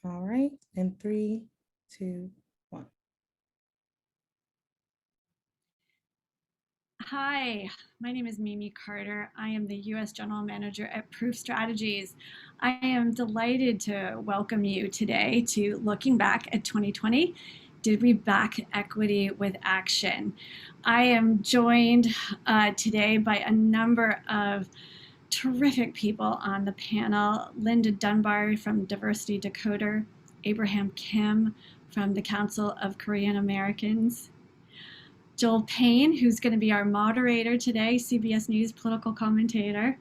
All right, in 3, 2, 1. Hi, my name is Mimi Carter. I am the U.S. General Manager at Proof Strategies. I am delighted to welcome you today to Looking Back at 2020. Did we back equity with action? I am joined today by a number of terrific people on the panel. Linda Dunbar from Diversity Decoder, Abraham Kim from the Council of Korean Americans, Joel Payne, who's going to be our moderator today, CBS News political commentator.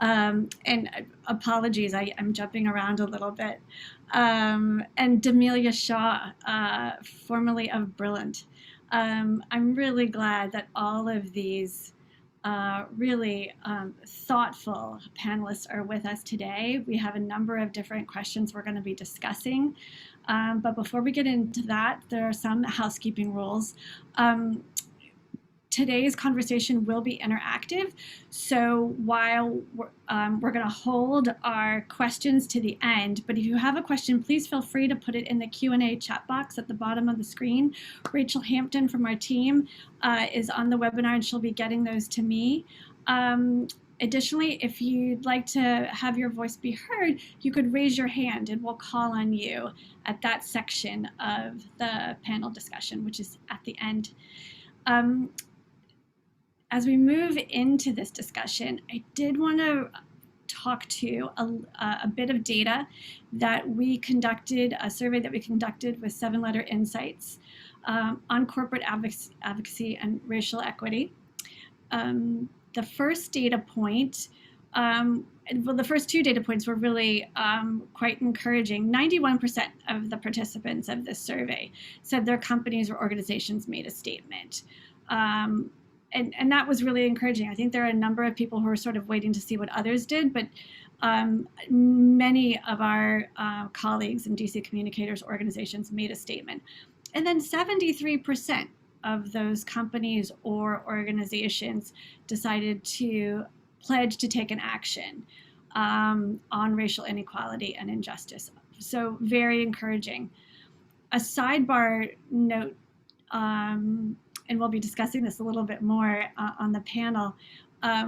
And apologies, I'm jumping around a little bit. And Demelia Shaw, formerly of Brilliant. I'm really glad that all of these really thoughtful panelists are with us today. We have a number of different questions we're going to be discussing. But before we get into that, there are some housekeeping rules. Today's conversation will be interactive. So while we're going to hold our questions to the end, but if you have a question, please feel free to put it in the Q&A chat box at the bottom of the screen. Rachel Hampton from our team is on the webinar and she'll be getting those to me. Additionally, if you'd like to have your voice be heard, you could raise your hand and we'll call on you at that section of the panel discussion, which is at the end. As we move into this discussion, I did want to talk to a bit of data that we conducted, a survey that we conducted with 7-Letter Insights on corporate advocacy and racial equity. The first data point, well, the first 2 data points were really quite encouraging. 91% of the participants of this survey said their companies or organizations made a statement. And that was really encouraging. I think there are a number of people who are sort of waiting to see what others did, but many of our colleagues in DC Communicators organizations made a statement. And then 73% of those companies or organizations decided to pledge to take an action on racial inequality and injustice. So very encouraging. A sidebar note, and we'll be discussing this a little bit more on the panel,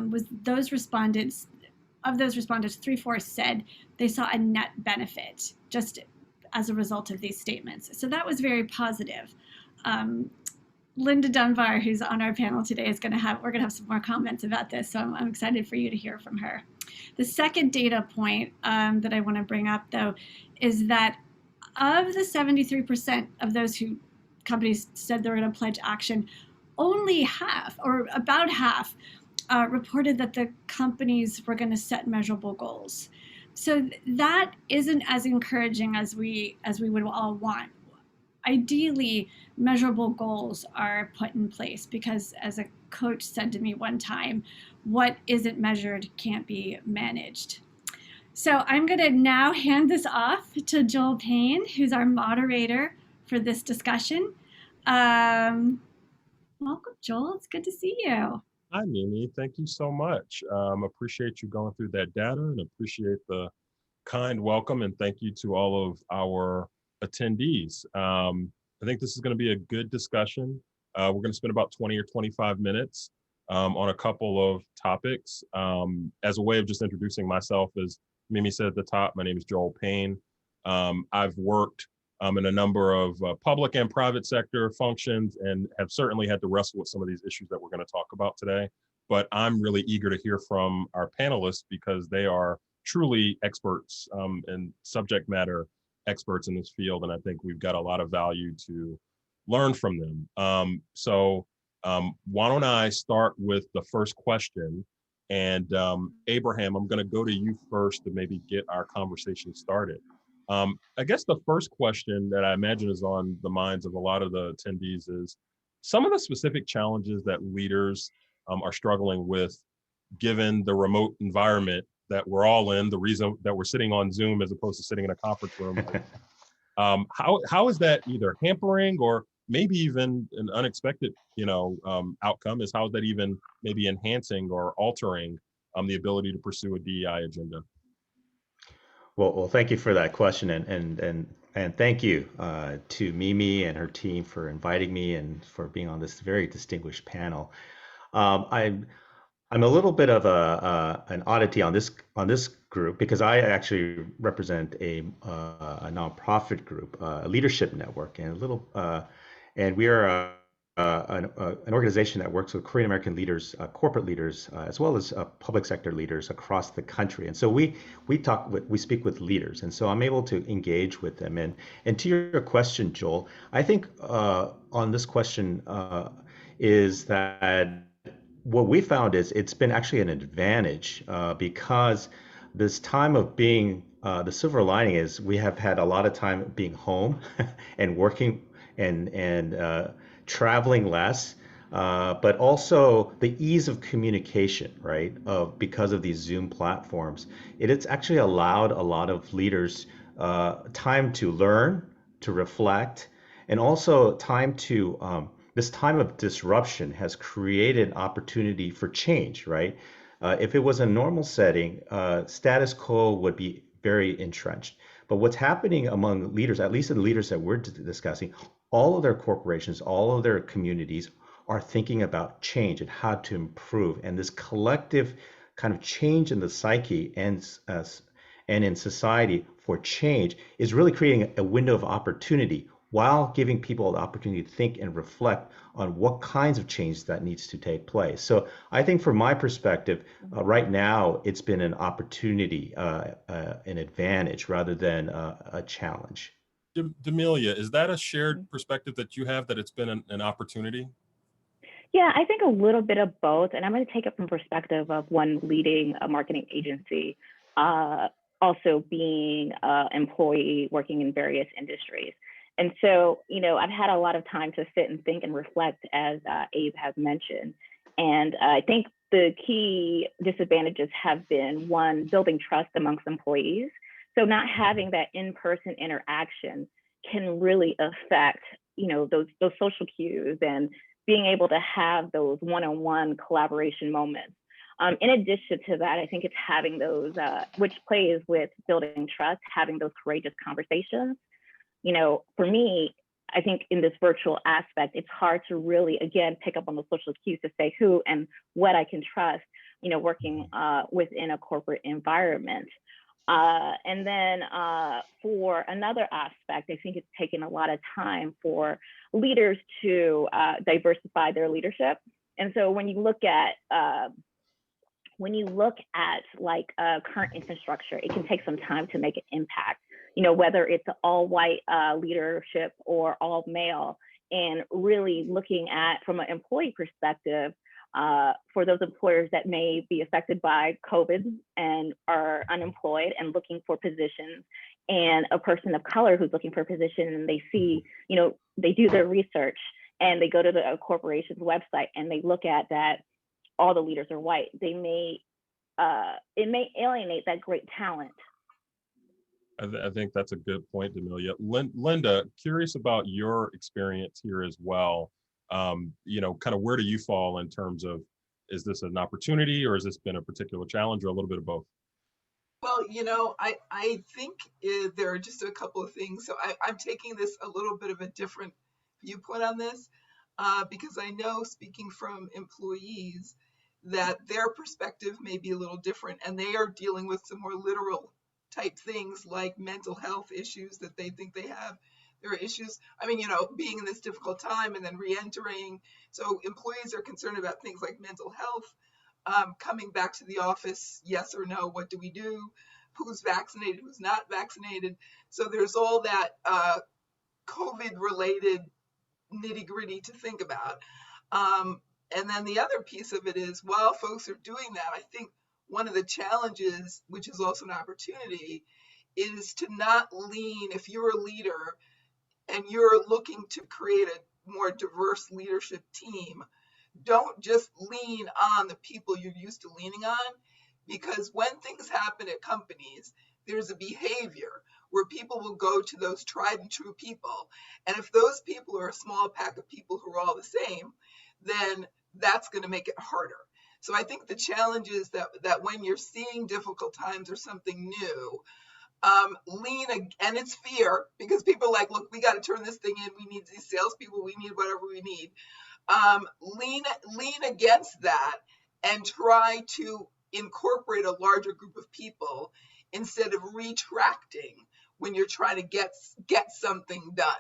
was those respondents, of those respondents, 3/4 said they saw a net benefit just as a result of these statements. So that was very positive. Linda Dunbar, who's on our panel today, we're gonna have some more comments about this, so I'm excited for you to hear from her. The second data point that I wanna bring up though, is that of the 73% of those companies said they were going to pledge action, only half, or about half, reported that the companies were going to set measurable goals. So that isn't as encouraging as we would all want. Ideally, measurable goals are put in place because, as a coach said to me one time, what isn't measured can't be managed. So I'm going to now hand this off to Joel Payne, who's our moderator for this discussion. Welcome, Joel. It's good to see you. Hi, Mimi. Thank you so much. Appreciate you going through that data and appreciate the kind welcome, and thank you to all of our attendees. I think this is going to be a good discussion. We're going to spend about 20 or 25 minutes on a couple of topics. As a way of just introducing myself, as Mimi said at the top, my name is Joel Payne. I've worked in a number of public and private sector functions and have certainly had to wrestle with some of these issues that we're going to talk about today. But I'm really eager to hear from our panelists because they are truly experts and subject matter experts in this field. And I think we've got a lot of value to learn from them. So why don't I start with the first question? And Abraham, I'm going to go to you first to maybe get our conversation started. I guess the first question that I imagine is on the minds of a lot of the attendees is some of the specific challenges that leaders are struggling with given the remote environment that we're all in, the reason that we're sitting on Zoom as opposed to sitting in a conference room. How is that either hampering or maybe even an unexpected outcome is how is that even maybe enhancing or altering the ability to pursue a DEI agenda? Well, thank you for that question, and thank you to Mimi and her team for inviting me and for being on this very distinguished panel. I'm a little bit of an oddity on this group because I actually represent a nonprofit group, a leadership network, and and we are an organization that works with Korean American leaders, corporate leaders, as well as public sector leaders across the country. And so we speak with leaders, and so I'm able to engage with them. And to your question, Joel, I think on this question is that what we found is it's been actually an advantage because this time of being the silver lining is we have had a lot of time being home and working and traveling less, but also the ease of communication, right? Of because of these Zoom platforms, it's actually allowed a lot of leaders time to learn, to reflect, and also time to this time of disruption has created opportunity for change, right? If it was a normal setting, status quo would be very entrenched. But what's happening among leaders, at least the leaders that we're discussing, all of their corporations, all of their communities are thinking about change and how to improve. And this collective kind of change in the psyche and in society for change is really creating a window of opportunity while giving people the opportunity to think and reflect on what kinds of change that needs to take place. So I think from my perspective, right now, it's been an opportunity, an advantage rather than a challenge. Demelia, is that a shared perspective that you have, that it's been an opportunity? Yeah, I think a little bit of both. And I'm going to take it from perspective of one leading a marketing agency, also being an employee working in various industries. And so, I've had a lot of time to sit and think and reflect, as Abe has mentioned. And I think the key disadvantages have been, one, building trust amongst employees. So not having that in-person interaction can really affect, those social cues and being able to have those one-on-one collaboration moments. In addition to that, I think it's having those, which plays with building trust, having those courageous conversations. For me, I think in this virtual aspect, it's hard to really, again, pick up on the social cues to say who and what I can trust, working within a corporate environment. And then for another aspect, I think it's taken a lot of time for leaders to diversify their leadership. And so when you look at like current infrastructure, it can take some time to make an impact. Whether it's all white leadership or all male, and really looking at from an employee perspective. For those employers that may be affected by COVID and are unemployed and looking for positions, and a person of color who's looking for a position, and they see, they do their research and they go to the corporation's website and they look at that all the leaders are white, it may alienate that great talent. I think that's a good point, Demelia. Linda, curious about your experience here as well. Kind of where do you fall in terms of, is this an opportunity, or has this been a particular challenge, or a little bit of both? Well, I think there are just a couple of things. So I'm taking this a little bit of a different viewpoint on this, because I know, speaking from employees, that their perspective may be a little different, and they are dealing with some more literal type things like mental health issues that they think they have. There are issues, being in this difficult time and then re-entering. So employees are concerned about things like mental health, coming back to the office, yes or no, what do we do? Who's vaccinated, who's not vaccinated? So there's all that COVID-related nitty-gritty to think about. And then the other piece of it is, while folks are doing that, I think one of the challenges, which is also an opportunity, is to not lean, if you're a leader and you're looking to create a more diverse leadership team, don't just lean on the people you're used to leaning on, because when things happen at companies, there's a behavior where people will go to those tried and true people. And if those people are a small pack of people who are all the same, then that's going to make it harder. So I think the challenge is that when you're seeing difficult times or something new, and it's fear because people are like, look, we got to turn this thing in. We need these salespeople. We need whatever we need. Lean against that and try to incorporate a larger group of people instead of retracting when you're trying to get something done.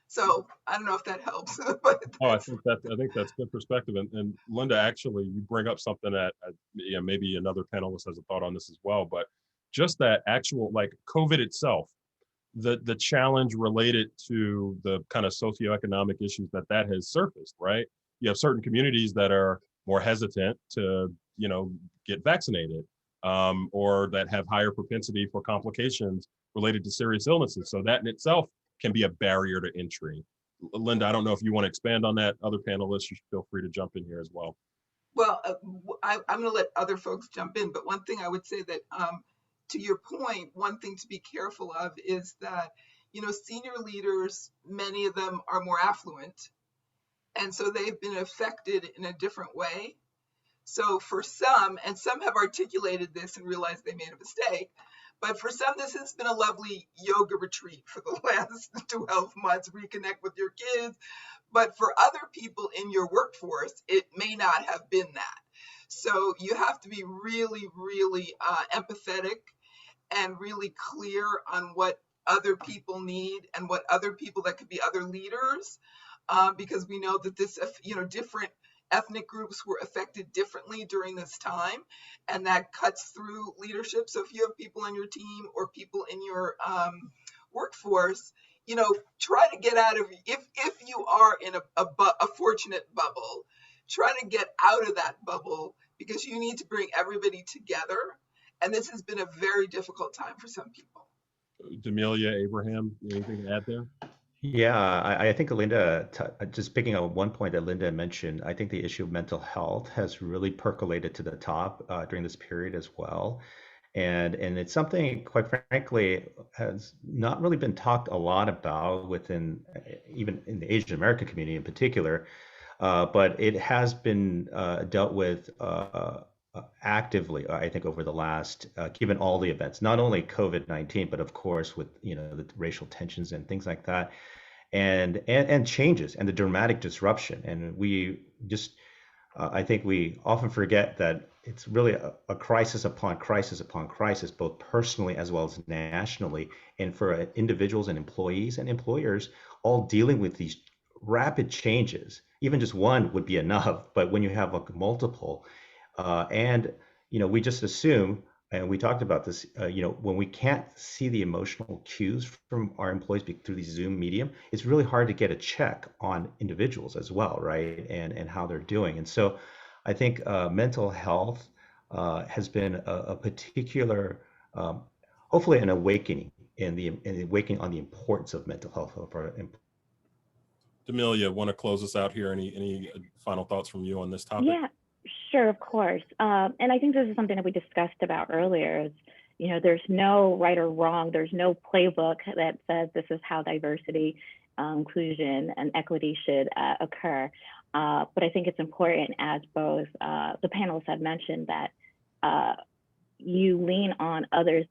So I don't know if that helps, but Oh, I think that's good perspective. And Linda, actually, you bring up something that yeah, maybe another panelist has a thought on this as well. But just that actual, like, COVID itself, the challenge related to the kind of socioeconomic issues that has surfaced, right? You have certain communities that are more hesitant to, get vaccinated, or that have higher propensity for complications related to serious illnesses. So that in itself can be a barrier to entry. Linda, I don't know if you want to expand on that. Other panelists, you should feel free to jump in here as well. well, I'm going to let other folks jump in, but one thing I would say that, to your point, one thing to be careful of is that, senior leaders, many of them are more affluent, and so they've been affected in a different way. So for some, and some have articulated this and realized they made a mistake, but for some, this has been a lovely yoga retreat for the last 12 months, reconnect with your kids. But for other people in your workforce, it may not have been that. So you have to be really, really empathetic and really clear on what other people need and what other people that could be other leaders, because we know that different ethnic groups were affected differently during this time, and that cuts through leadership. So if you have people on your team or people in your workforce, try to get out of, if you are in a fortunate bubble, try to get out of that bubble because you need to bring everybody together. And this has been a very difficult time for some people. Demelia, Abraham, anything to add there? Yeah, I think Linda, just picking up one point that Linda mentioned, I think the issue of mental health has really percolated to the top during this period as well. And it's something, quite frankly, has not really been talked a lot about within, even in the Asian American community in particular, but it has been dealt with actively, I think, over the last, given all the events, not only COVID-19, but of course with the racial tensions and things like that, and changes and the dramatic disruption. And we just, I think we often forget that it's really a crisis upon crisis upon crisis, both personally as well as nationally, and for individuals and employees and employers all dealing with these rapid changes. Even just one would be enough, but when you have like multiple, and we just assume, and we talked about this, when we can't see the emotional cues from our employees through the Zoom medium, it's really hard to get a check on individuals as well, right? And how they're doing. And so I think mental health has been a particular, hopefully an awakening an awakening on the importance of mental health of our employees. Demelia, want to close us out here? Any final thoughts from you on this topic? Yeah, sure, of course. And I think this is something that we discussed about earlier. Is, there's no right or wrong. There's no playbook that says this is how diversity, inclusion, and equity should occur. But I think it's important, as both the panelists have mentioned, that you lean on others,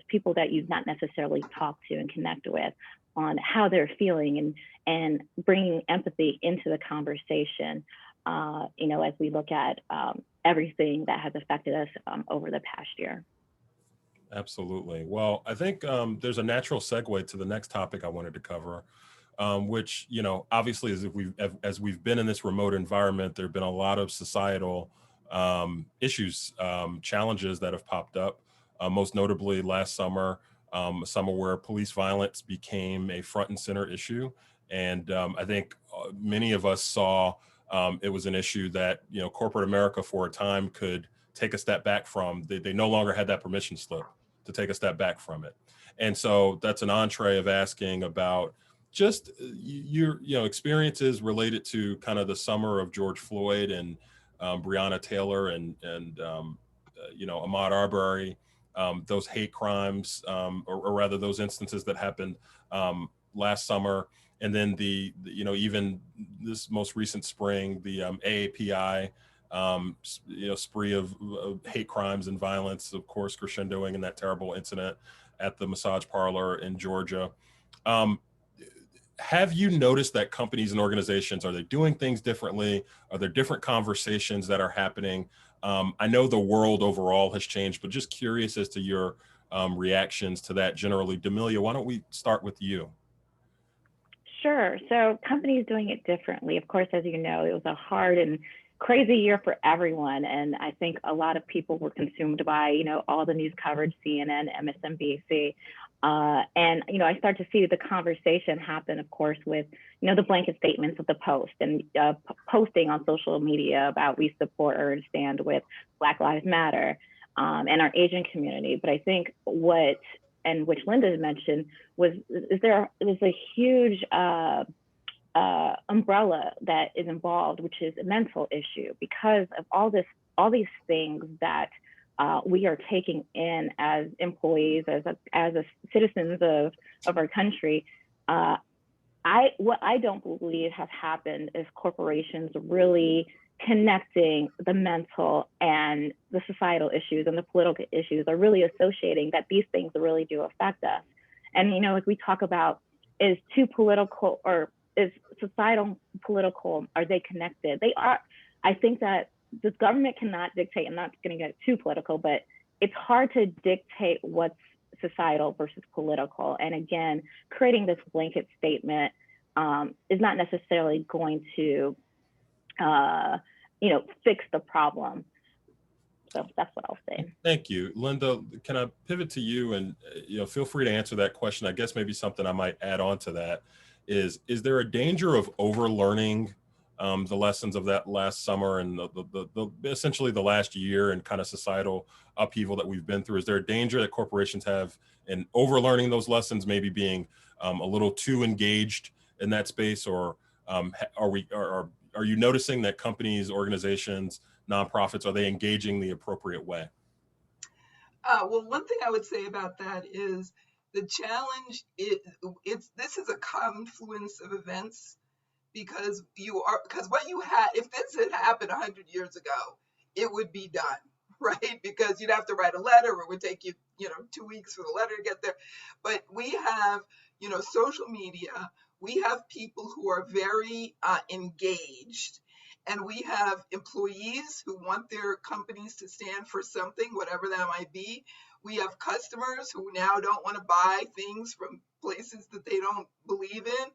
people that you've not necessarily talked to and connect with, on how they're feeling, and bringing empathy into the conversation, as we look at everything that has affected us over the past year. Absolutely. Well, I think there's a natural segue to the next topic I wanted to cover, which, obviously, as we've been in this remote environment, there have been a lot of societal issues, challenges that have popped up, most notably last summer, a summer where police violence became a front and center issue. And I think many of us saw it was an issue that, corporate America for a time could take a step back from. They no longer had that permission slip to take a step back from it. And so that's an entree of asking about just your experiences related to kind of the summer of George Floyd and Breonna Taylor and Ahmaud Arbery, those hate crimes, or rather those instances that happened last summer. And then even this most recent spring, the AAPI spree of hate crimes and violence, of course, crescendoing in that terrible incident at the massage parlor in Georgia. Have you noticed that companies and organizations, are they doing things differently? Are there different conversations that are happening? I know the world overall has changed, but just curious as to your reactions to that generally. D'Amelia, why don't we start with you? Sure. So companies doing it differently. Of course, as you know, it was a hard and crazy year for everyone. And I think a lot of people were consumed by, all the news coverage, CNN, MSNBC. I start to see the conversation happen, of course, with, the blanket statements of the Post and posting on social media about we support or stand with Black Lives Matter and our Asian community. But I think which Linda mentioned there's a huge umbrella that is involved, which is a mental issue because of all these things that we are taking in as employees, as citizens of our country. What I don't believe has happened is corporations really connecting the mental and the societal issues and the political issues, are really associating that these things really do affect us. And, as we talk about, is too political or is societal political, are they connected? They are. I think that the government cannot dictate, I'm not going to get too political, but it's hard to dictate what's societal versus political. And again, creating this blanket statement is not necessarily going to fix the problem. So that's what I'll say. Thank you. Linda, can I pivot to you and feel free to answer that question. I guess maybe something I might add on to that is there a danger of overlearning the lessons of that last summer and the essentially the last year and kind of societal upheaval that we've been through? Is there a danger that corporations have in overlearning those lessons, maybe being a little too engaged in that space, or are you noticing that companies, organizations, nonprofits, are they engaging the appropriate way? Well, one thing I would say about that is the challenge. This is a confluence of events because what you had, if this had happened 100 years ago, it would be done, right? Because you'd have to write a letter, or it would take you, 2 weeks for the letter to get there. But we have, social media. We have people who are very engaged, and we have employees who want their companies to stand for something, whatever that might be. We have customers who now don't want to buy things from places that they don't believe in.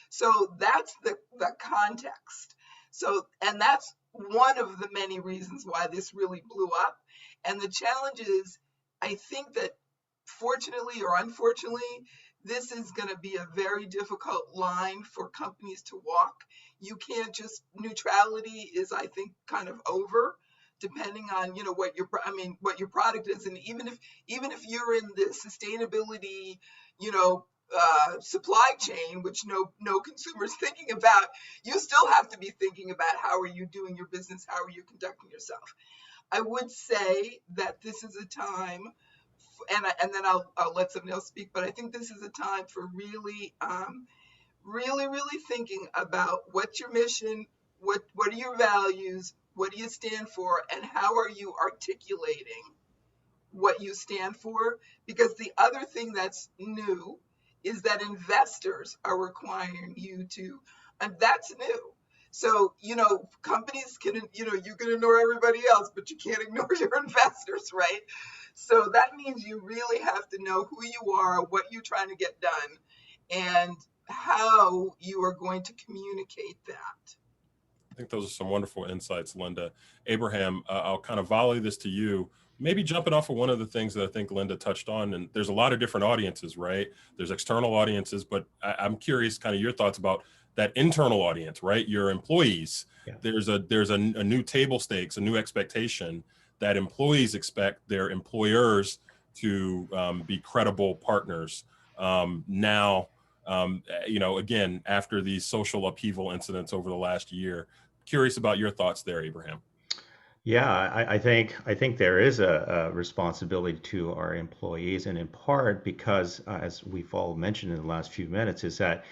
So that's the context. So, and that's one of the many reasons why this really blew up. And the challenge is, I think that fortunately or unfortunately, this is going to be a very difficult line for companies to walk. You can't just, neutrality is, I think, kind of over, depending on what your product is. And even if you're in the sustainability supply chain, which no consumer is thinking about, you still have to be thinking about how are you doing your business, how are you conducting yourself. I would say that this is a time, and then I'll let someone else speak, but I think this is a time for really thinking about what's your mission, what are your values, what do you stand for, and how are you articulating what you stand for? Because the other thing that's new is that investors are requiring you to, and that's new. So, companies can, you can ignore everybody else, but you can't ignore your investors, right? So that means you really have to know who you are, what you're trying to get done, and how you are going to communicate that. I think those are some wonderful insights, Linda. Abraham, I'll kind of volley this to you. Maybe jumping off of one of the things that I think Linda touched on, and there's a lot of different audiences, right? There's external audiences, but I'm curious kind of your thoughts about that internal audience, right? Your employees. Yeah. There's a new table stakes, a new expectation that employees expect their employers to be credible partners. Now, again, after these social upheaval incidents over the last year, curious about your thoughts there, Abraham. Yeah, I think there is a responsibility to our employees, and in part because, as we've all mentioned in the last few minutes, is that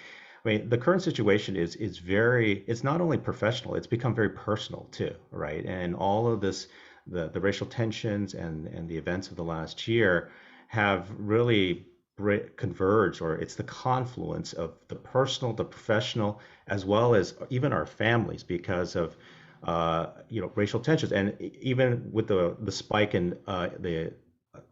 I mean, the current situation is very, it's not only professional, it's become very personal too, right? And all of this, the racial tensions and the events of the last year have really converged, or it's the confluence of the personal, the professional, as well as even our families because of racial tensions, and even with the spike in the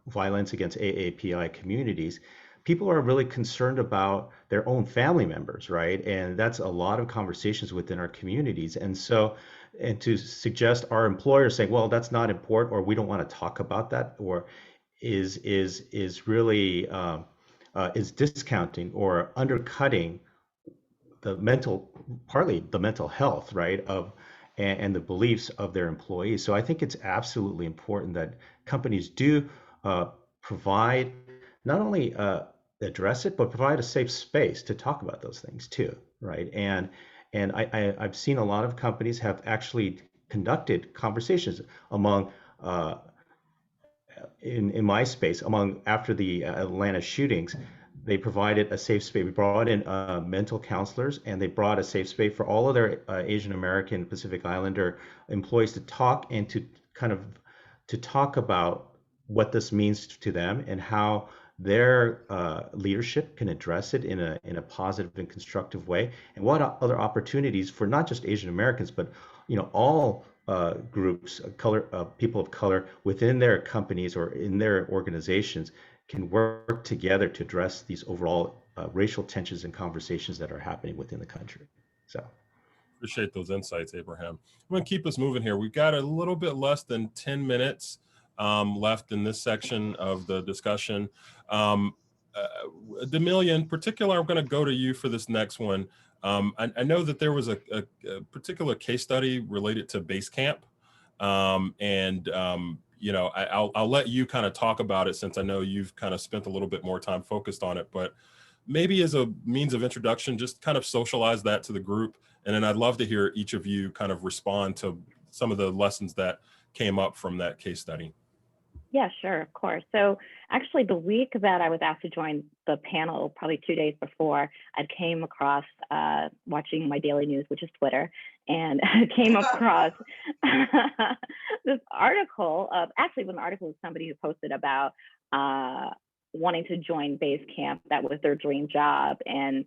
violence against AAPI communities, people are really concerned about their own family members, right? And that's a lot of conversations within our communities. And so, and to suggest our employers saying, well, that's not important, or we don't want to talk about that, or is really is discounting or undercutting the mental, partly the mental health, right, of and the beliefs of their employees. So I think it's absolutely important that companies do provide, not only address it, but provide a safe space to talk about those things too, right? And I've seen a lot of companies have actually conducted conversations among in my space among after the Atlanta shootings. They provided a safe space. We brought in mental counselors, and they brought a safe space for all of their Asian American, Pacific Islander employees to talk and to kind of to talk about what this means to them and how their leadership can address it in a positive and constructive way, and what other opportunities for not just Asian Americans, but all groups of color, people of color within their companies or in their organizations can work together to address these overall racial tensions and conversations that are happening within the country. So Appreciate those insights, Abraham. I'm going to keep us moving here. We've got a little bit less than 10 minutes left in this section of the discussion. D'Amelia, in particular, I'm going to go to you for this next one. I know that there was a particular case study related to Basecamp. I'll let you kind of talk about it, since I know you've kind of spent a little bit more time focused on it, but maybe as a means of introduction, just kind of socialize that to the group. And then I'd love to hear each of you kind of respond to some of the lessons that came up from that case study. Yeah, sure, of course. So actually the week that I was asked to join the panel, probably 2 days before, I came across, watching my daily news, which is Twitter, and I came across this article actually it was an article of somebody who posted about wanting to join Basecamp. That was their dream job. And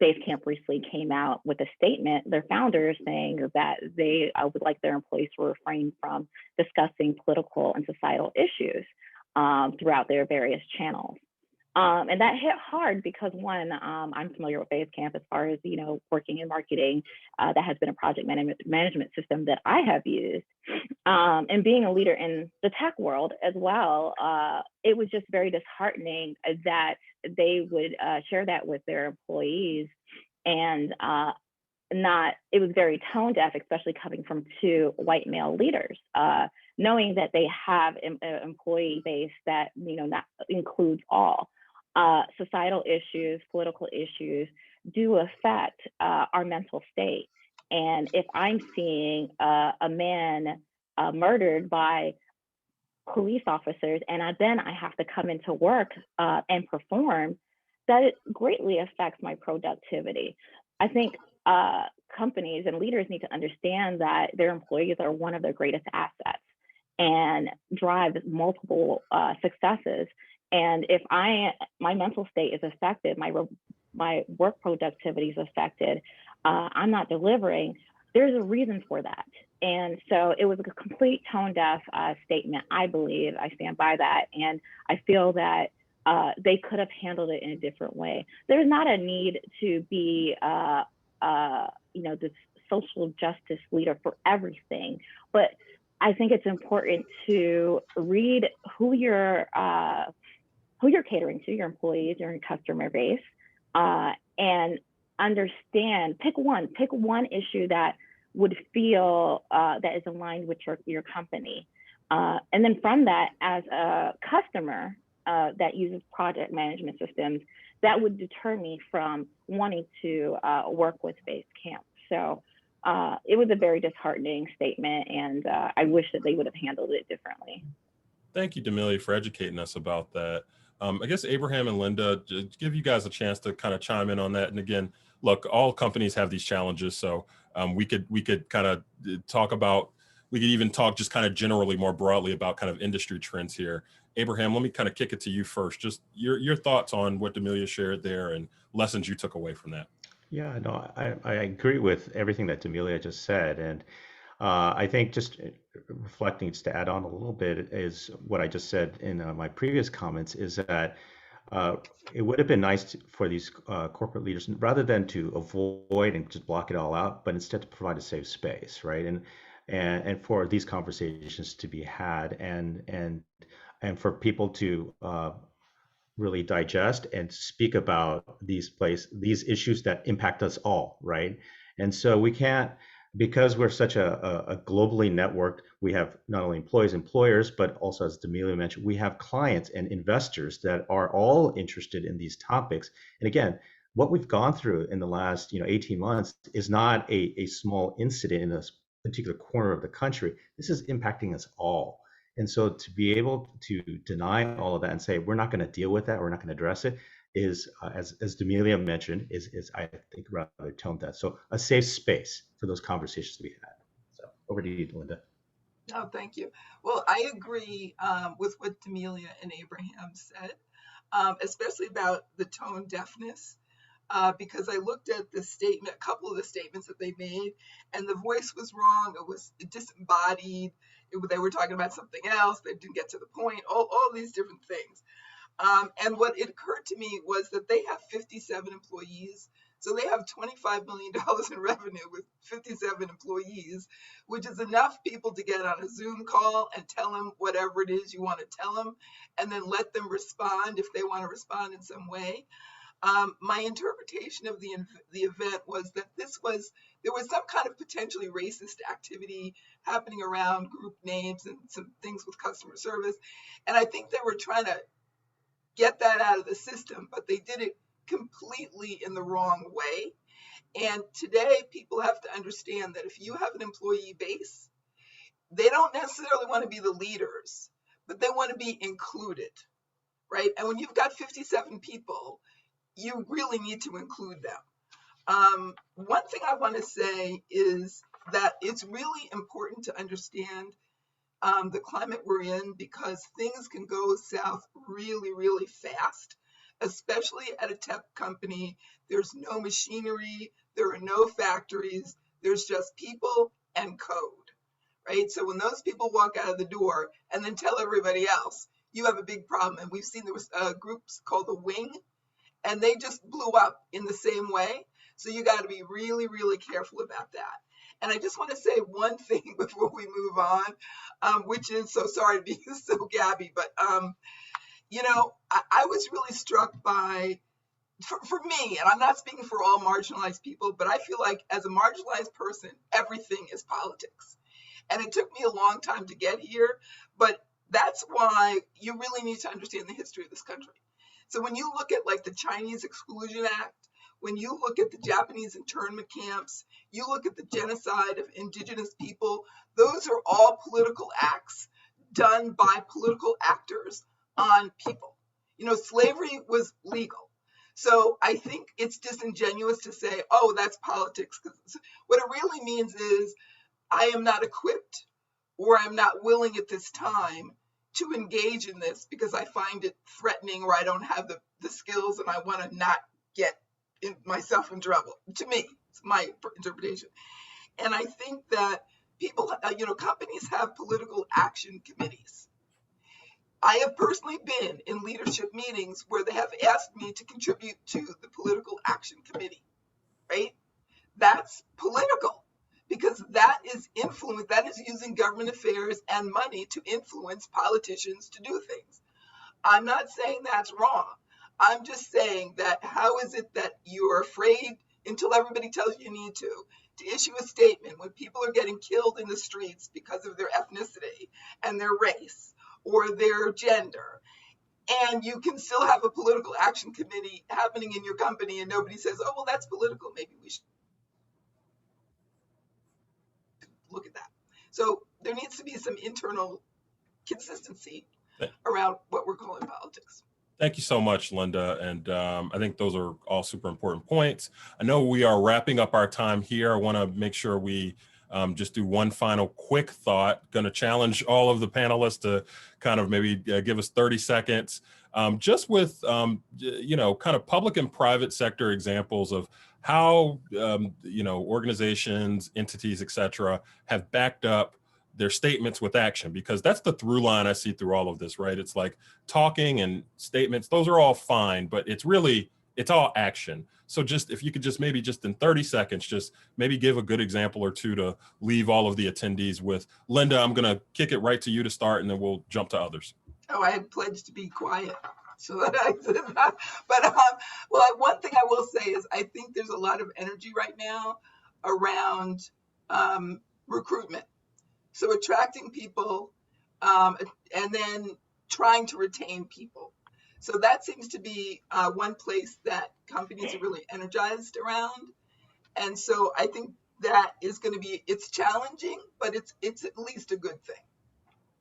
Basecamp recently came out with a statement, their founders saying that they would like their employees to refrain from discussing political and societal issues throughout their various channels. And that hit hard because one, I'm familiar with Basecamp as far as, working in marketing. That has been a project management system that I have used. And being a leader in the tech world as well, it was just very disheartening that they would share that with their employees, and it was very tone deaf, especially coming from two white male leaders, knowing that they have an employee base that, not includes all. Societal issues, political issues do affect our mental state. And if I'm seeing a man murdered by police officers, and then I have to come into work and perform, that it greatly affects my productivity. I think companies and leaders need to understand that their employees are one of their greatest assets and drive multiple successes. And if my mental state is affected, my work productivity is affected, I'm not delivering, there's a reason for that. And so it was a complete tone deaf statement, I believe. I stand by that. And I feel that they could have handled it in a different way. There's not a need to be, this social justice leader for everything, but I think it's important to read who you're catering to, your employees, your customer base, and understand, pick one issue that would feel that is aligned with your company. And then from that, as a customer that uses project management systems, that would deter me from wanting to work with Basecamp. So it was a very disheartening statement, and I wish that they would have handled it differently. Thank you, D'Amelia, for educating us about that. I guess Abraham and Linda, give you guys a chance to kind of chime in on that. And again, look, all companies have these challenges, so we could kind of talk about. We could even talk just kind of generally more broadly about kind of industry trends here. Abraham, let me kind of kick it to you first. Just your thoughts on what Demelia shared there and lessons you took away from that. Yeah, no, I agree with everything that Demelia just said. And I think just reflecting, just to add on a little bit, is what I just said in my previous comments, is that it would have been nice for these corporate leaders, rather than to avoid and just block it all out, but instead to provide a safe space, right? And for these conversations to be had, and for people to really digest and speak about these issues that impact us all, right? And so we can't, because we're such a globally networked, we have not only employees, employers, but also, as Demelia mentioned, we have clients and investors that are all interested in these topics. And again, what we've gone through in the last 18 months is not a small incident in a particular corner of the country. This is impacting us all. And so to be able to deny all of that and say, we're not going to deal with that, we're not going to address it, is, as Demelia mentioned, is I think rather tone deaf. So a safe space for those conversations to be had. So over to you, Linda. Oh, thank you. Well, I agree with what Demelia and Abraham said, especially about the tone deafness, because I looked at the statement, a couple of the statements that they made, and the voice was wrong. It was disembodied. They were talking about something else. They didn't get to the point. All these different things. And what it occurred to me was that they have 57 employees. So they have $25 million in revenue with 57 employees, which is enough people to get on a Zoom call and tell them whatever it is you want to tell them, and then let them respond if they want to respond in some way. My interpretation of the event was that there was some kind of potentially racist activity happening around group names and some things with customer service. And I think they were trying to get that out of the system, but they did it completely in the wrong way. And today, people have to understand that if you have an employee base, they don't necessarily want to be the leaders, but they want to be included, right? And when you've got 57 people, you really need to include them. One thing I want to say is that it's really important to understand the climate we're in, because things can go south really, really fast, especially at a tech company. There's no machinery, there are no factories, there's just people and code, right? So when those people walk out of the door and then tell everybody else, you have a big problem. And we've seen there was groups called the Wing, and they just blew up in the same way. So you got to be really, really careful about that. And I just want to say one thing before we move on, which is, so sorry to be so gabby, but I was really struck by, for me, and I'm not speaking for all marginalized people, but I feel like as a marginalized person, everything is politics. And it took me a long time to get here, but that's why you really need to understand the history of this country. So when you look at like the Chinese Exclusion Act, when you look at the Japanese internment camps, you look at the genocide of indigenous people, those are all political acts done by political actors on people. Slavery was legal. So I think it's disingenuous to say, oh, that's politics. Because what it really means is I am not equipped, or I'm not willing at this time to engage in this because I find it threatening, or I don't have the skills and I want to not get myself in trouble. To me, it's my interpretation. And I think that people, companies have political action committees. I have personally been in leadership meetings where they have asked me to contribute to the political action committee, right? That's political, because that is influence, that is using government affairs and money to influence politicians to do things. I'm not saying that's wrong. I'm just saying that how is it that you're afraid until everybody tells you need to issue a statement when people are getting killed in the streets because of their ethnicity and their race or their gender, and you can still have a political action committee happening in your company and nobody says, oh, well, that's political, maybe we should look at that. So there needs to be some internal consistency around what we're calling politics. Thank you so much, Linda. And I think those are all super important points. I know we are wrapping up our time here. I want to make sure we just do one final quick thought. Going to challenge all of the panelists to kind of maybe give us 30 seconds, just with, you know, kind of public and private sector examples of how, you know, organizations, entities, et cetera, have backed up their statements with action, because that's the through line I see through all of this, right? It's like talking and statements, those are all fine, but it's really, it's all action. So just, if you could just maybe just in 30 seconds, just maybe give a good example or two to leave all of the attendees with. Linda, I'm gonna kick it right to you to start, and then we'll jump to others. Oh, I had pledged to be quiet. So that I did that. But well, one thing I will say is I think there's a lot of energy right now around recruitment. So attracting people and then trying to retain people. So that seems to be one place that companies are really energized around. And so I think that is going to be, it's challenging, but it's at least a good thing.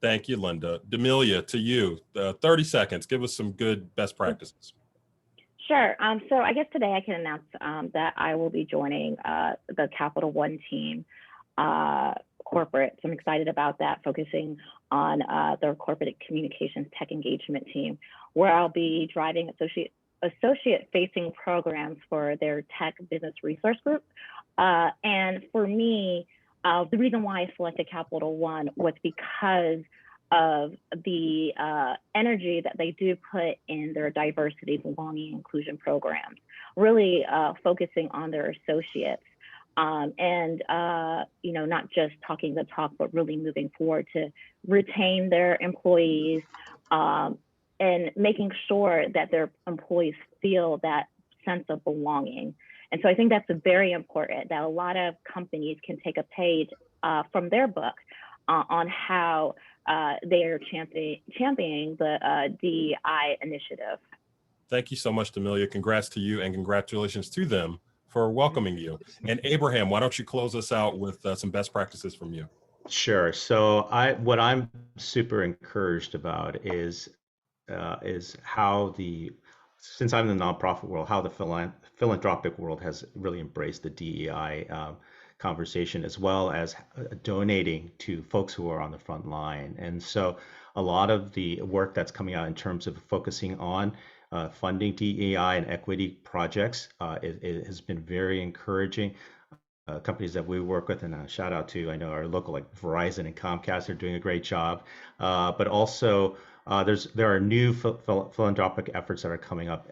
Thank you, Linda. D'Amelia, to you, 30 seconds. Give us some good best practices. Sure. So I guess today I can announce that I will be joining the Capital One team corporate. So I'm excited about that, focusing on their corporate communications tech engagement team, where I'll be driving associate facing programs for their tech business resource group. And for me, the reason why I selected Capital One was because of the energy that they do put in their diversity, belonging, inclusion programs, really focusing on their associates. And you know, not just talking the talk, but really moving forward to retain their employees and making sure that their employees feel that sense of belonging. And so I think that's very important, that a lot of companies can take a page from their book on how they are championing the DEI initiative. Thank you so much, D'Amelia. Congrats to you, and congratulations to them for welcoming you. And Abraham, why don't you close us out with some best practices from you? Sure. So what I'm super encouraged about is how since I'm in the nonprofit world, how the philanthropic world has really embraced the DEI conversation, as well as donating to folks who are on the front line. And so a lot of the work that's coming out in terms of focusing on funding DEI and equity projects it has been very encouraging. Companies that we work with, and a shout out to, I know our local like Verizon and Comcast are doing a great job, but also there are new philanthropic efforts that are coming up.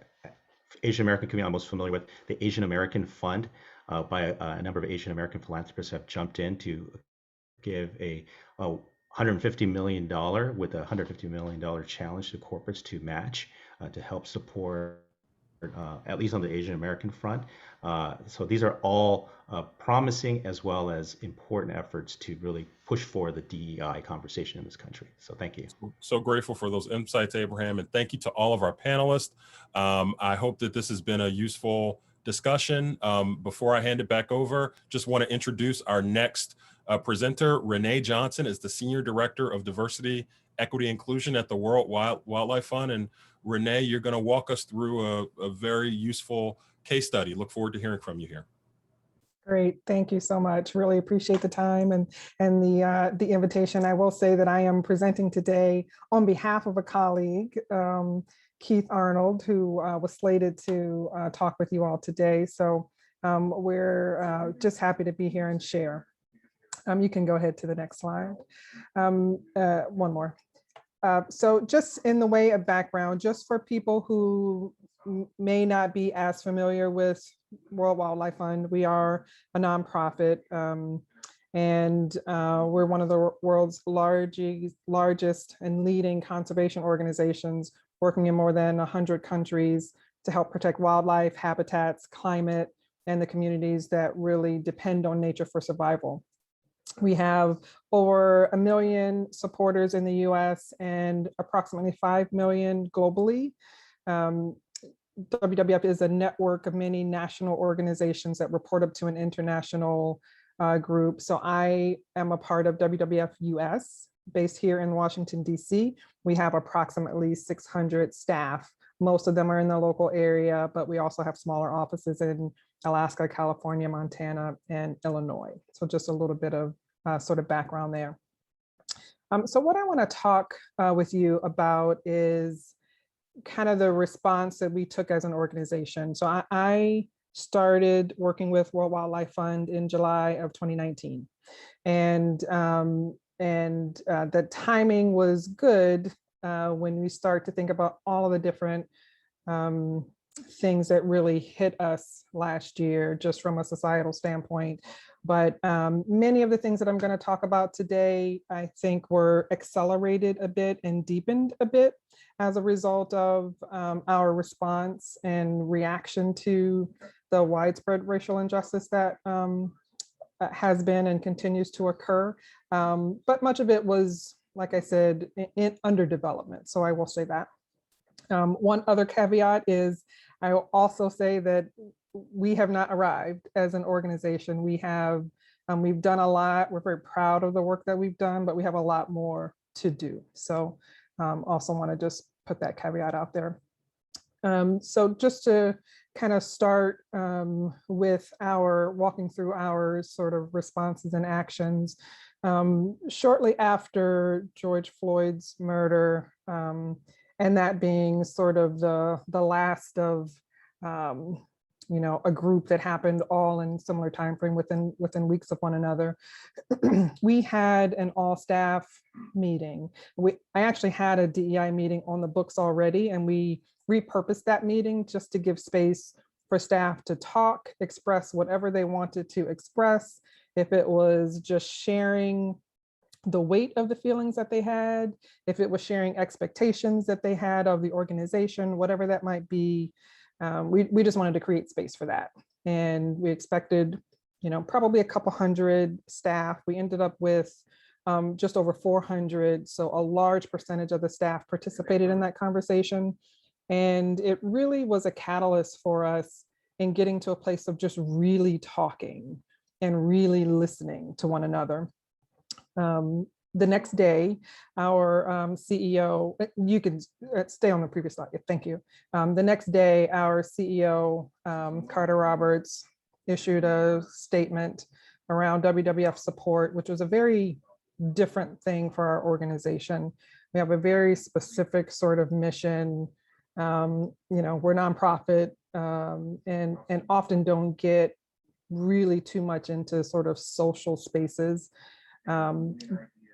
Asian American community, I'm most familiar with the Asian American Fund by a number of Asian American philanthropists have jumped in to give a $150 million with a $150 million challenge to corporates to match to help support at least on the Asian American front. So these are all promising as well as important efforts to really push for the DEI conversation in this country. So thank you. So grateful for those insights, Abraham, and thank you to all of our panelists. I hope that this has been a useful discussion. Before I hand it back over, just want to introduce our next presenter. Renee Johnson is the Senior Director of Diversity, Equity, Inclusion at the World Wildlife Fund. And Renee, you're going to walk us through a very useful case study. Look forward to hearing from you here. Great, thank you so much. Really appreciate the time and the invitation. I will say that I am presenting today on behalf of a colleague, Keith Arnold, who was slated to talk with you all today. So we're just happy to be here and share. You can go ahead to the next slide. One more. So just in the way of background, just for people who may not be as familiar with World Wildlife Fund, we are a nonprofit, and we're one of the world's largest and leading conservation organizations, working in more than 100 countries to help protect wildlife, habitats, climate, and the communities that really depend on nature for survival. We have over 1 million supporters in the US and approximately 5 million globally. WWF is a network of many national organizations that report up to an international group. So I am a part of WWF US, based here in Washington, DC. We have approximately 600 staff Most of them are in the local area, but we also have smaller offices in Alaska, California, Montana, and Illinois. So just a little bit of sort of background there. So what I want to talk with you about is kind of the response that we took as an organization. So I started working with World Wildlife Fund in July of 2019. And the timing was good when we start to think about all of the different things that really hit us last year, just from a societal standpoint. But many of the things that I'm going to talk about today, I think were accelerated a bit and deepened a bit as a result of our response and reaction to the widespread racial injustice that has been and continues to occur. But much of it was, like I said, in underdevelopment. So I will say that. One other caveat is I will also say that we have not arrived as an organization. We've done a lot. We're very proud of the work that we've done, but we have a lot more to do. So also want to just put that caveat out there. So just to kind of start with our walking through our sort of responses and actions. Shortly after George Floyd's murder, and that being sort of the last of a group that happened all in similar time frame within weeks of one another, we had an all staff meeting. I actually had a DEI meeting on the books already, and we repurposed that meeting just to give space for staff to talk, express whatever they wanted to express. If it was just sharing the weight of the feelings that they had, if it was sharing expectations that they had of the organization, whatever that might be, we just wanted to create space for that. And we expected, probably a couple hundred staff. We ended up with just over 400. So a large percentage of the staff participated in that conversation. And it really was a catalyst for us in getting to a place of just really talking and really listening to one another. The next day, our CEO, you can stay on the previous slide, thank you. The next day, our CEO, Carter Roberts, issued a statement around WWF support, which was a very different thing for our organization. We have a very specific sort of mission. We're nonprofit and often don't get really too much into sort of social spaces.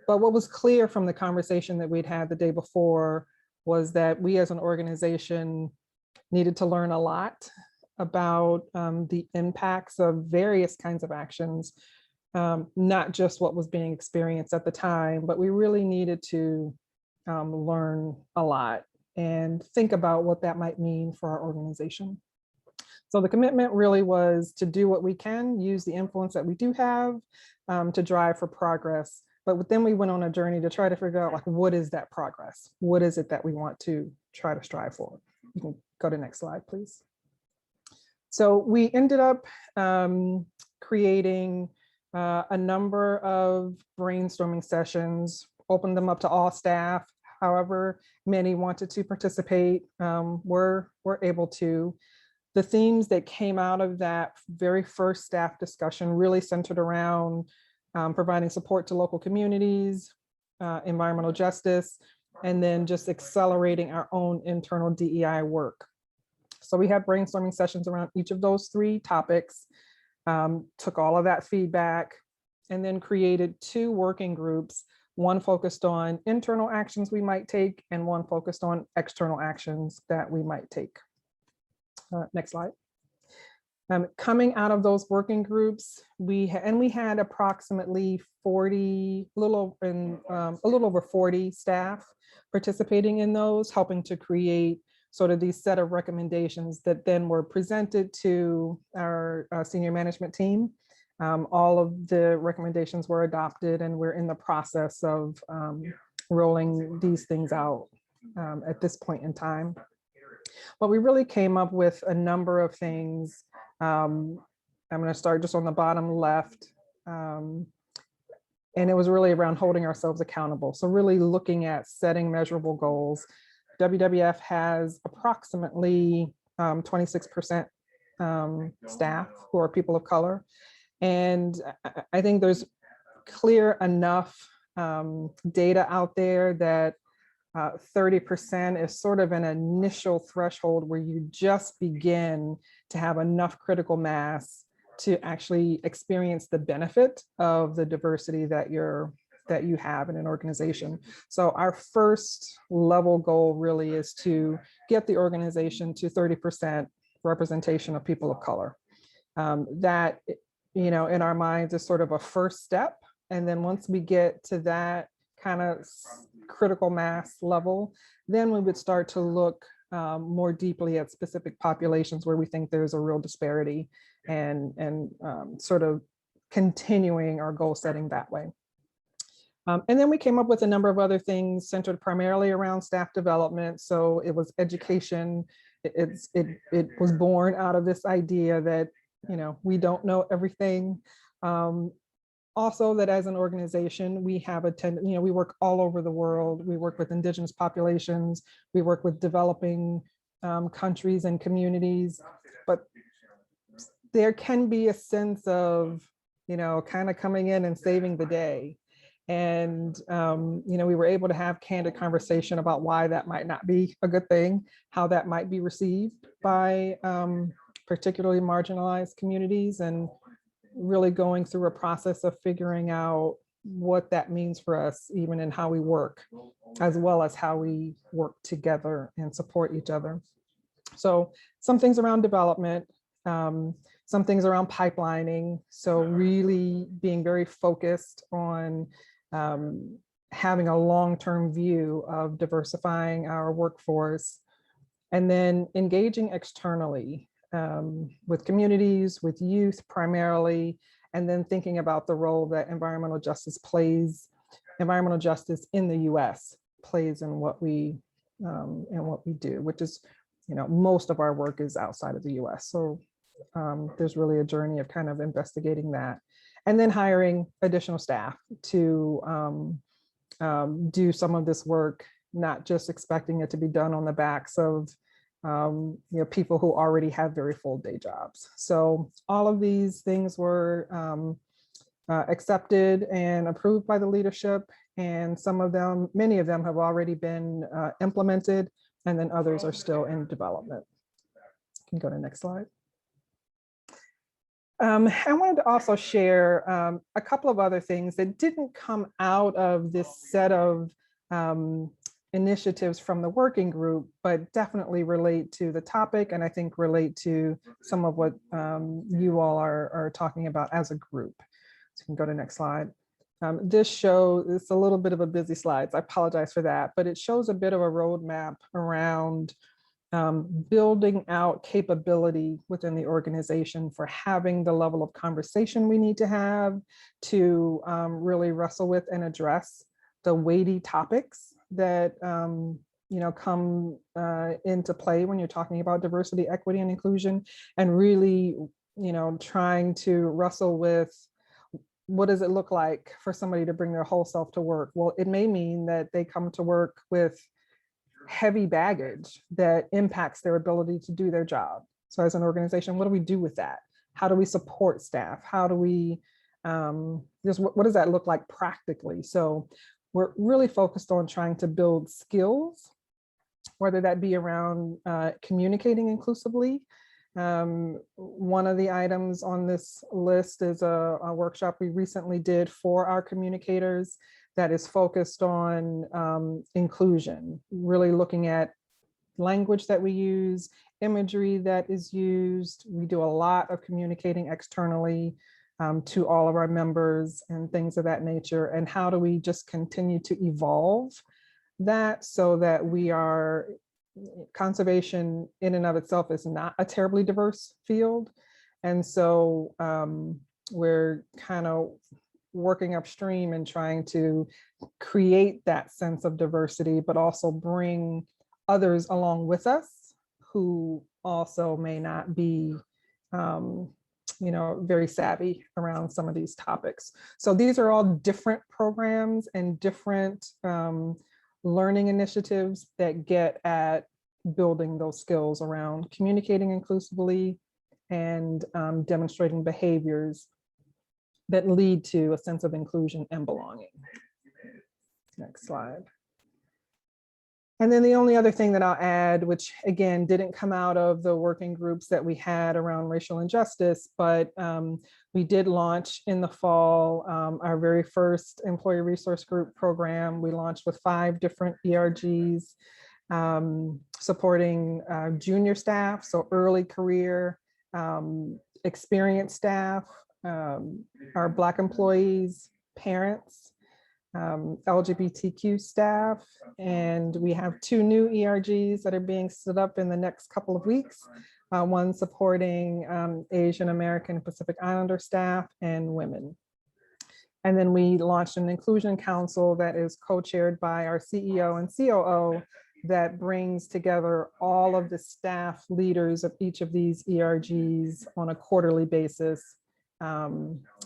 But what was clear from the conversation that we'd had the day before was that we as an organization needed to learn a lot about the impacts of various kinds of actions, not just what was being experienced at the time, but we really needed to learn a lot and think about what that might mean for our organization. So the commitment really was to do what we can, use the influence that we do have to drive for progress. But then we went on a journey to try to figure out, like, what is that progress? What is it that we want to try to strive for? You can go to the next slide, please. So we ended up creating a number of brainstorming sessions, opened them up to all staff. However many wanted to participate, were able to. The themes that came out of that very first staff discussion really centered around providing support to local communities, environmental justice, and then just accelerating our own internal DEI work. So we had brainstorming sessions around each of those three topics, took all of that feedback, and then created 2 working groups, one focused on internal actions we might take, and one focused on external actions that we might take. Next slide. Coming out of those working groups, we had approximately 40, a little over 40 staff participating in those, helping to create sort of these set of recommendations that then were presented to our senior management team. All of the recommendations were adopted, and we're in the process of rolling these things out at this point in time. But we really came up with a number of things. I'm going to start just on the bottom left. And it was really around holding ourselves accountable. So really looking at setting measurable goals, WWF has approximately 26% staff who are people of color. And I think there's clear enough data out there that 30% is sort of an initial threshold where you just begin to have enough critical mass to actually experience the benefit of the diversity that you have in an organization. So our first level goal really is to get the organization to 30% representation of people of color. That, in our minds is sort of a first step. And then once we get to that kind of critical mass level, then we would start to look more deeply at specific populations where we think there's a real disparity and sort of continuing our goal setting that way. And then we came up with a number of other things centered primarily around staff development. So it was education. It was born out of this idea that, we don't know everything. Also that as an organization, we have we work all over the world. We work with indigenous populations. We work with developing countries and communities, but there can be a sense of, kind of coming in and saving the day. And, we were able to have candid conversation about why that might not be a good thing, how that might be received by particularly marginalized communities, and really going through a process of figuring out what that means for us, even in how we work, as well as how we work together and support each other. So some things around development, some things around pipelining. So really being very focused on having a long-term view of diversifying our workforce, and then engaging externally with communities, with youth primarily, and then thinking about the role that environmental justice in the US plays in what we do, which is, most of our work is outside of the US. So there's really a journey of kind of investigating that, and then hiring additional staff to do some of this work, not just expecting it to be done on the backs of people who already have very full day jobs. So all of these things were accepted and approved by the leadership, and many of them have already been implemented, and then others are still in development. You can go to the next slide. I wanted to also share a couple of other things that didn't come out of this set of initiatives from the working group, but definitely relate to the topic, and I think relate to some of what you all are talking about as a group. So you can go to the next slide. This shows, it's a little bit of a busy slide, so I apologize for that, but it shows a bit of a roadmap around building out capability within the organization for having the level of conversation we need to have to really wrestle with and address the weighty topics that come into play when you're talking about diversity, equity, and inclusion, and really trying to wrestle with what does it look like for somebody to bring their whole self to work. Well, it may mean that they come to work with heavy baggage that impacts their ability to do their job. So as an organization, what do we do with that? How do we support staff? How do we what does that look like practically? So we're really focused on trying to build skills, whether that be around communicating inclusively. One of the items on this list is a workshop we recently did for our communicators that is focused on inclusion, really looking at language that we use, imagery that is used. We do a lot of communicating externally to all of our members and things of that nature. And how do we just continue to evolve that so that we are, conservation in and of itself is not a terribly diverse field. And so we're kind of working upstream and trying to create that sense of diversity, but also bring others along with us who also may not be very savvy around some of these topics. So these are all different programs and different learning initiatives that get at building those skills around communicating inclusively and demonstrating behaviors that lead to a sense of inclusion and belonging. Next slide. And then the only other thing that I'll add, which again, didn't come out of the working groups that we had around racial injustice, but we did launch in the fall our very first employee resource group program. We launched with 5 different ERGs supporting junior staff, so early career, experienced staff, our Black employees, parents, LGBTQ staff, and we have 2 new ERGs that are being stood up in the next couple of weeks. One supporting Asian American Pacific Islander staff and women. And then we launched an inclusion council that is co-chaired by our CEO and COO that brings together all of the staff leaders of each of these ERGs on a quarterly basis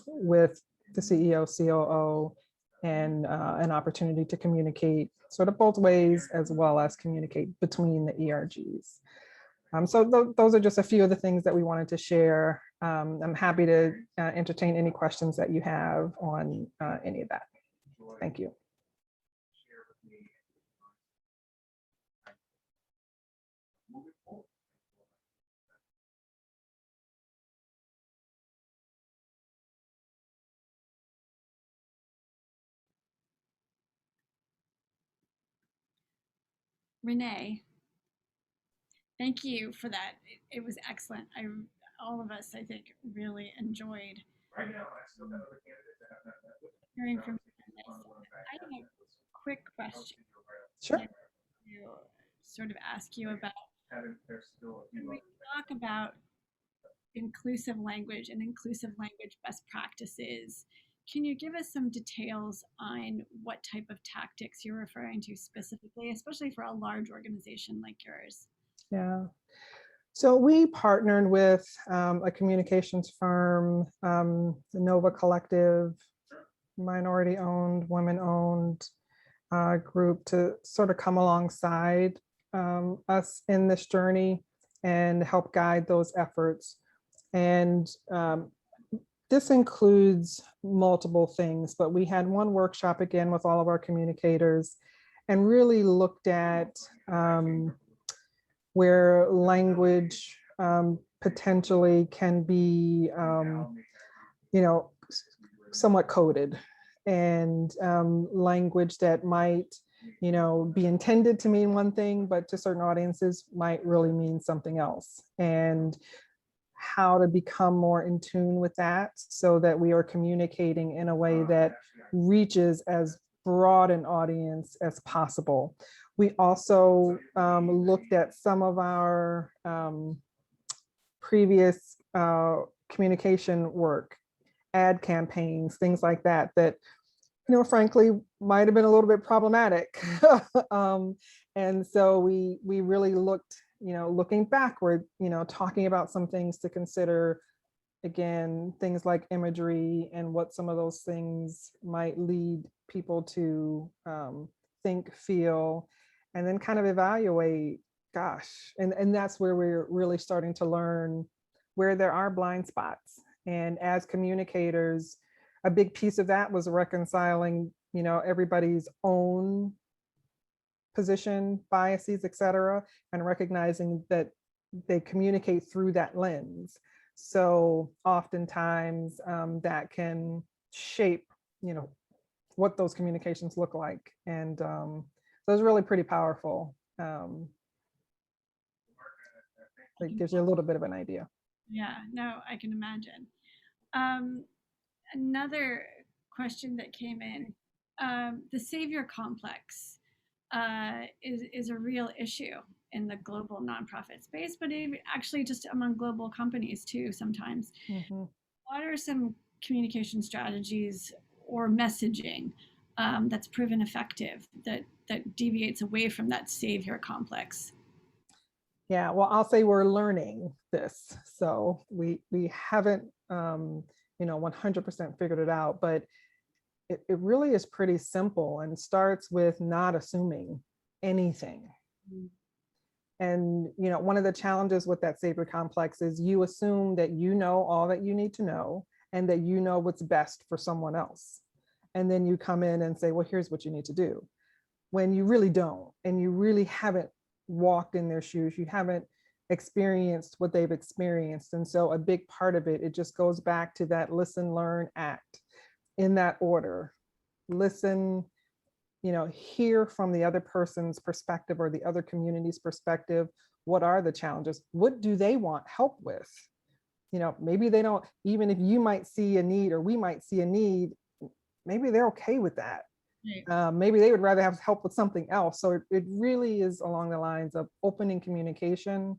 with the CEO, COO, and an opportunity to communicate sort of both ways as well as communicate between the ERGs. So those are just a few of the things that we wanted to share. I'm happy to entertain any questions that you have on any of that. Thank you. Renee, thank you for that. It was excellent. All of us, I think, really enjoyed hearing from you on this. I have a quick question. Sure. To sort of ask you about, when we talk about inclusive language and inclusive language best practices, can you give us some details on what type of tactics you're referring to specifically, especially for a large organization like yours? Yeah. So we partnered with a communications firm, the Nova Collective, minority-owned, women-owned group to sort of come alongside us in this journey and help guide those efforts. And this includes multiple things, but we had one workshop again with all of our communicators and really looked at where language potentially can be, somewhat coded, and language that might, be intended to mean one thing, but to certain audiences might really mean something else. And how to become more in tune with that so that we are communicating in a way that reaches as broad an audience as possible. We also looked at some of our previous communication work, ad campaigns, things like that, frankly, might have been a little bit problematic. And so we really looked, looking backward, talking about some things to consider, again, things like imagery and what some of those things might lead people to think, feel, and then kind of evaluate, gosh, and that's where we're really starting to learn where there are blind spots. And as communicators, a big piece of that was reconciling, everybody's own position, biases, et cetera, and recognizing that they communicate through that lens. So oftentimes that can shape, what those communications look like. And those are really pretty powerful. It gives you a little bit of an idea. Yeah, no, I can imagine. Another question that came in, the savior complex is a real issue in the global nonprofit space, but actually just among global companies too sometimes. Mm-hmm. What are some communication strategies or messaging that's proven effective that deviates away from that savior complex? Yeah, well, I'll say we're learning this. So we haven't 100% figured it out, but it really is pretty simple and starts with not assuming anything. And one of the challenges with that savior complex is you assume that you know all that you need to know and that you know what's best for someone else. And then you come in and say, well, here's what you need to do, when you really don't, and you really haven't walked in their shoes, you haven't experienced what they've experienced. And so a big part of it just goes back to that listen, learn, act, in that order. Listen, hear from the other person's perspective or the other community's perspective. What are the challenges? What do they want help with? Maybe they don't, even if you might see a need or we might see a need, maybe they're okay with that. Right. Maybe they would rather have help with something else. So it really is along the lines of opening communication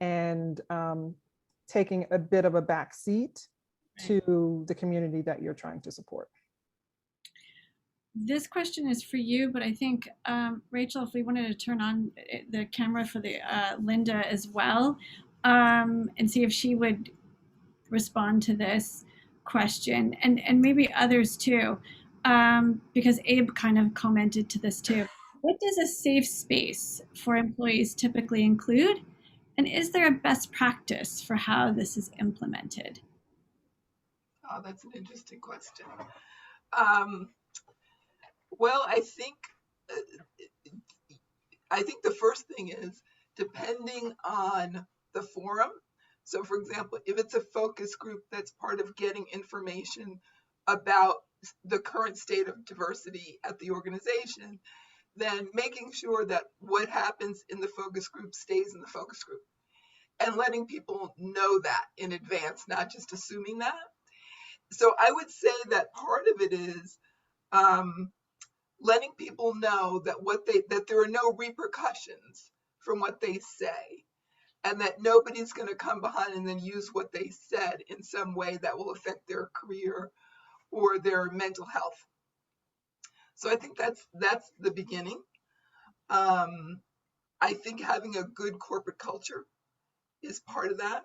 and taking a bit of a back seat to the community that you're trying to support. This question is for you, but I think, Rachel, if we wanted to turn on the camera for the Linda as well, and see if she would respond to this question, and maybe others too, because Abe kind of commented to this too. What does a safe space for employees typically include? And is there a best practice for how this is implemented? Oh, that's an interesting question. Well, I think the first thing is, depending on the forum. So for example, if it's a focus group that's part of getting information about the current state of diversity at the organization, then making sure that what happens in the focus group stays in the focus group, and letting people know that in advance, not just assuming that. So I would say that part of it is letting people know that there are no repercussions from what they say, and that nobody's going to come behind and then use what they said in some way that will affect their career or their mental health. So I think that's the beginning. I think having a good corporate culture is part of that.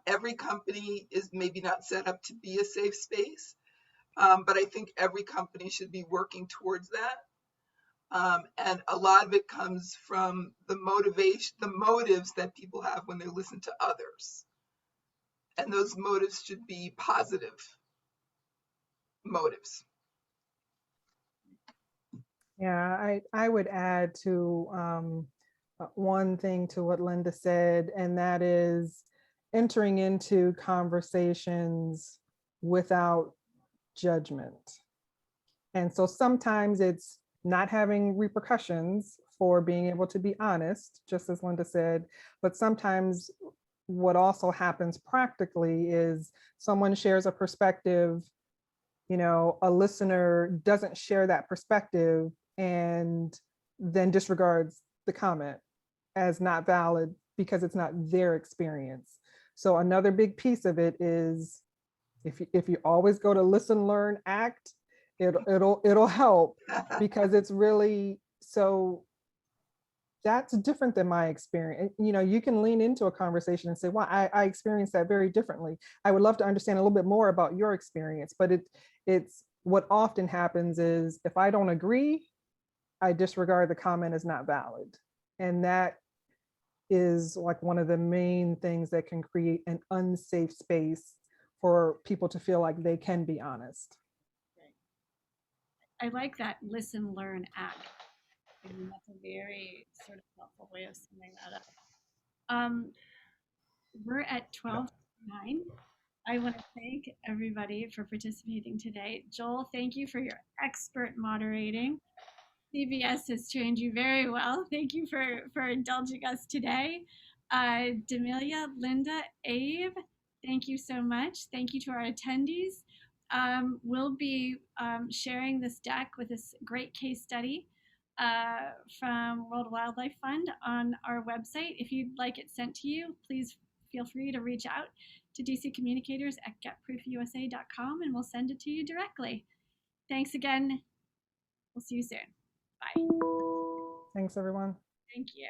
Every company is maybe not set up to be a safe space, but I think every company should be working towards that. And a lot of it comes from the motives that people have when they listen to others. And those motives should be positive motives. Yeah, I would add to one thing to what Linda said, and that is entering into conversations without judgment. And so sometimes it's not having repercussions for being able to be honest, just as Linda said, but sometimes what also happens practically is someone shares a perspective, a listener doesn't share that perspective and then disregards the comment as not valid because it's not their experience. So another big piece of it is if you always go to listen, learn, act, it'll help, because it's really, so that's different than my experience. You can lean into a conversation and say, well, I experienced that very differently. I would love to understand a little bit more about your experience, but it's what often happens is if I don't agree, I disregard the comment as not valid. And that is like one of the main things that can create an unsafe space for people to feel like they can be honest. I like that listen, learn, act. I mean, that's a very sort of helpful way of summing that up. We're at 12:09. I want to thank everybody for participating today. Joel, thank you for your expert moderating. CBS has trained you very well. Thank you for indulging us today. Demelia, Linda, Abe, thank you so much. Thank you to our attendees. We'll be sharing this deck with this great case study from World Wildlife Fund on our website. If you'd like it sent to you, please feel free to reach out to DC Communicators at getproofusa.com and we'll send it to you directly. Thanks again. We'll see you soon. Bye. Thanks, everyone. Thank you.